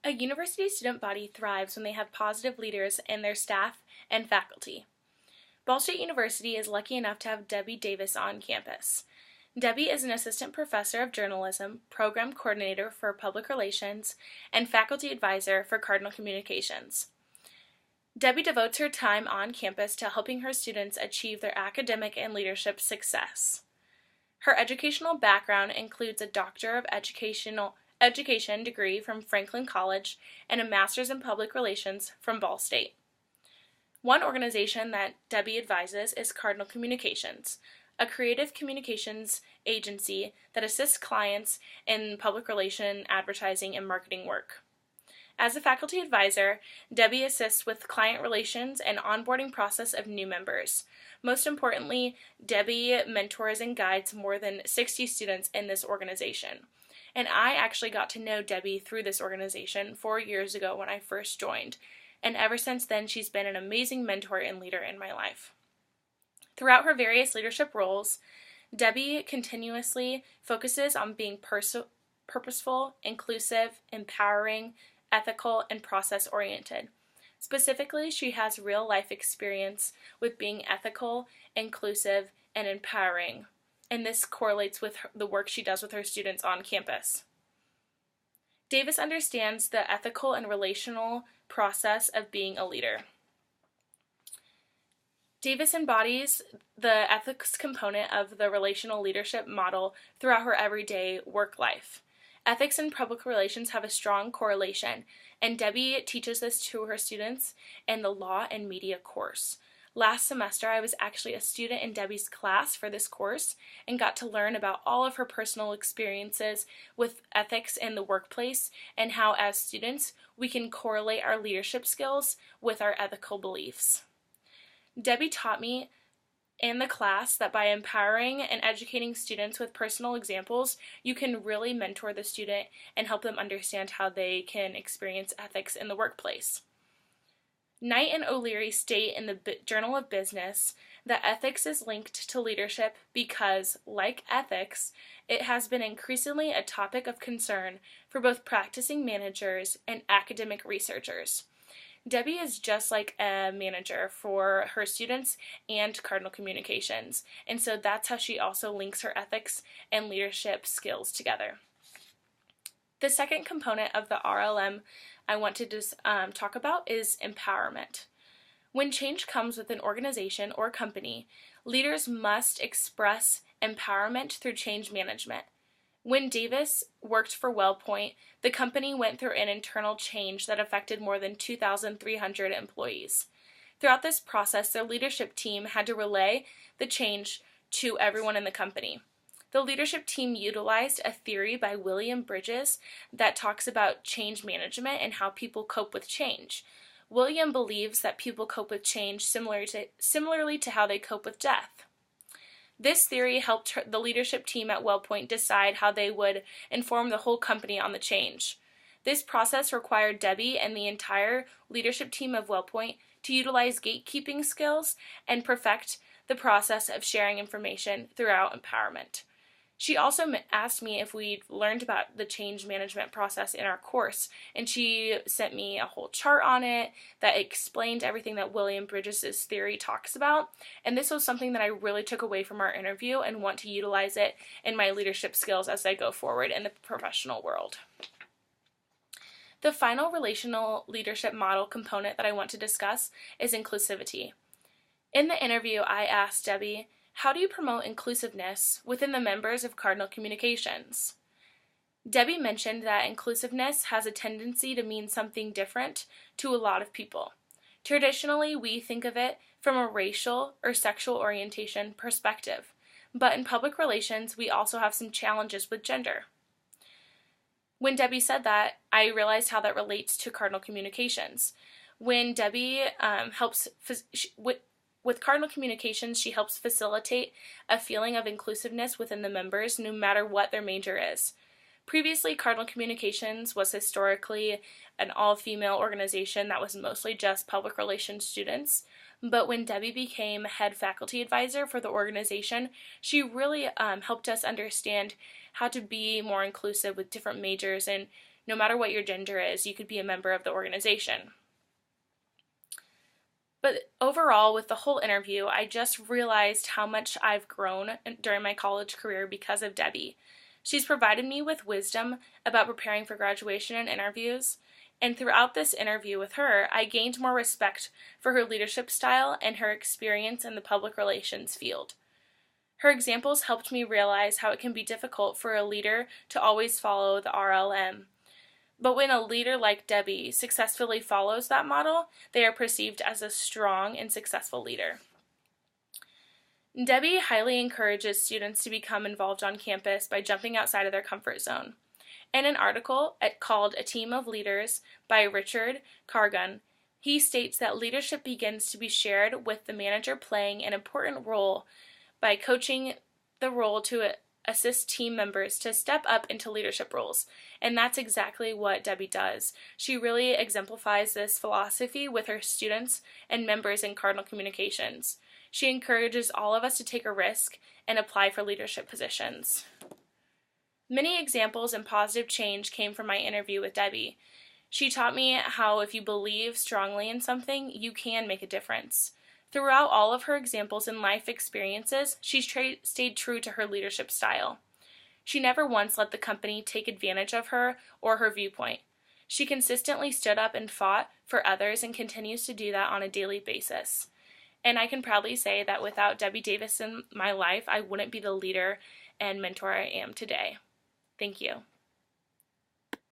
A university student body thrives when they have positive leaders in their staff and faculty. Ball State University is lucky enough to have Debbie Davis on campus. Debbie is an assistant professor of journalism, program coordinator for public relations, and faculty advisor for Cardinal Communications. Debbie devotes her time on campus to helping her students achieve their academic and leadership success. Her educational background includes a Doctor of Education degree from Franklin College and a Master's in Public Relations from Ball State. One organization that Debbie advises is Cardinal Communications, a creative communications agency that assists clients in public relation, advertising, and marketing work. As a faculty advisor, Debbie assists with client relations and onboarding process of new members. Most importantly, Debbie mentors and guides more than 60 students in this organization. And I actually got to know Debbie through this organization 4 years ago when I first joined. And ever since then, she's been an amazing mentor and leader in my life. Throughout her various leadership roles, Debbie continuously focuses on being purposeful, inclusive, empowering, ethical, and process-oriented. Specifically, she has real-life experience with being ethical, inclusive, and empowering, and this correlates with the work she does with her students on campus. Davis understands the ethical and relational process of being a leader. Davis embodies the ethics component of the relational leadership model throughout her everyday work life. Ethics and public relations have a strong correlation, and Debbie teaches this to her students in the Law and Media course. Last semester, I was actually a student in Debbie's class for this course and got to learn about all of her personal experiences with ethics in the workplace and how, as students, we can correlate our leadership skills with our ethical beliefs. Debbie taught me in the class that by empowering and educating students with personal examples, you can really mentor the student and help them understand how they can experience ethics in the workplace. Knight and O'Leary state in the Journal of Business that ethics is linked to leadership because, like ethics, it has been increasingly a topic of concern for both practicing managers and academic researchers. Debbie is just like a manager for her students and Cardinal Communications, and so that's how she also links her ethics and leadership skills together. The second component of the RLM I want to talk about is empowerment. When change comes with an organization or company, leaders must express empowerment through change management. When Davis worked for WellPoint, the company went through an internal change that affected more than 2,300 employees. Throughout this process, their leadership team had to relay the change to everyone in the company. The leadership team utilized a theory by William Bridges that talks about change management and how people cope with change. William believes that people cope with change similarly to how they cope with death. This theory helped the leadership team at WellPoint decide how they would inform the whole company on the change. This process required Debbie and the entire leadership team of WellPoint to utilize gatekeeping skills and perfect the process of sharing information throughout empowerment. She also asked me if we'd learned about the change management process in our course, and she sent me a whole chart on it that explained everything that William Bridges' theory talks about, and this was something that I really took away from our interview and want to utilize it in my leadership skills as I go forward in the professional world. The final relational leadership model component that I want to discuss is inclusivity. In the interview, I asked Debbie, how do you promote inclusiveness within the members of Cardinal Communications? Debbie mentioned that inclusiveness has a tendency to mean something different to a lot of people. Traditionally, we think of it from a racial or sexual orientation perspective, but in public relations, we also have some challenges with gender. When Debbie said that, I realized how that relates to Cardinal Communications. When Debbie with Cardinal Communications, she helps facilitate a feeling of inclusiveness within the members, no matter what their major is. Previously, Cardinal Communications was historically an all-female organization that was mostly just public relations students, but when Debbie became head faculty advisor for the organization, she really helped us understand how to be more inclusive with different majors, and No matter what your gender is, you could be a member of the organization. But overall, with the whole interview, I just realized how much I've grown during my college career because of Debbie. She's provided me with wisdom about preparing for graduation and interviews, and throughout this interview with her, I gained more respect for her leadership style and her experience in the public relations field. Her examples helped me realize how it can be difficult for a leader to always follow the RLM. But when a leader like Debbie successfully follows that model, they are perceived as a strong and successful leader. Debbie highly encourages students to become involved on campus by jumping outside of their comfort zone. In an article called A Team of Leaders by Richard Cargun, he states that leadership begins to be shared with the manager playing an important role by coaching the role to assist team members to step up into leadership roles. And that's exactly what Debbie does. She really exemplifies this philosophy with her students and members in Cardinal Communications. She encourages all of us to take a risk and apply for leadership positions. Many examples and positive change came from my interview with Debbie. She taught me how if you believe strongly in something, you can make a difference. Throughout all of her examples and life experiences, she stayed true to her leadership style. She never once let the company take advantage of her or her viewpoint. She consistently stood up and fought for others and continues to do that on a daily basis. And I can proudly say that without Debbie Davis in my life, I wouldn't be the leader and mentor I am today. Thank you.